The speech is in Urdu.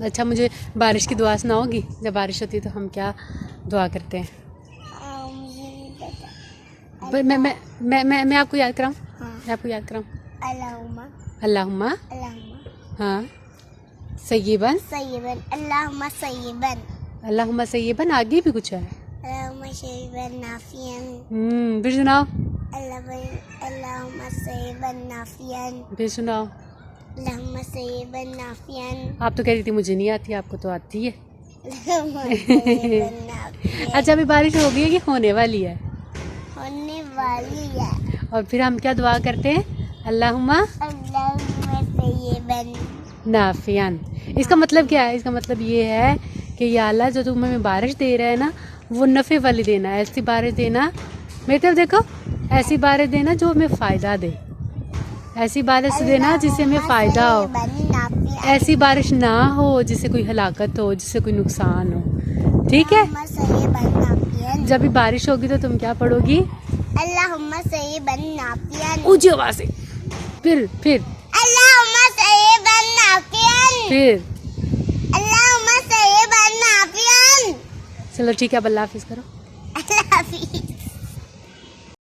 اچھا مجھے بارش کی دعا سناؤگی؟ جب بارش ہوتی ہے تو ہم کیا دعا کرتے ہیں؟ میں آپ کو یاد کراؤں؟ میں آپ کو یاد کراؤں؟ اللہم ہاں سیبن اللہم سیبن، آگے بھی کچھ ہے؟ پھر سناؤ، پھر سناؤ۔ آپ تو کہہ رہی تھی مجھے نہیں آتی، آپ کو تو آتی ہے۔ اچھا ابھی بارش ہو گئی ہے کہ ہونے والی ہے؟ ہونے والی ہے۔ اور پھر ہم کیا دعا کرتے ہیں؟ اللہم نافعاً۔ اس کا مطلب کیا ہے؟ اس کا مطلب یہ ہے کہ یا اللہ جو تم ہمیں بارش دے رہا ہے نا وہ نفع والی دینا، ایسی بارش دینا، میری طرف دیکھو، ایسی بارش دینا جو ہمیں فائدہ دے، ایسی بارش دینا جس سے ہمیں فائدہ ہو، ایسی بارش نہ ہو جس سے کوئی ہلاکت ہو، جس سے کوئی نقصان ہو، ٹھیک ہے؟ جب بھی بارش ہوگی تو تم کیا پڑھو گی؟ اللہم سیبن نافعاً۔ اونچی آواز سے، پھر اللہم سیبن نافعاً۔ پھر اللہم سیبن نافعاً۔ چلو ٹھیک ہے، اب اللہ حافظ کرو۔ اللہ حافظ۔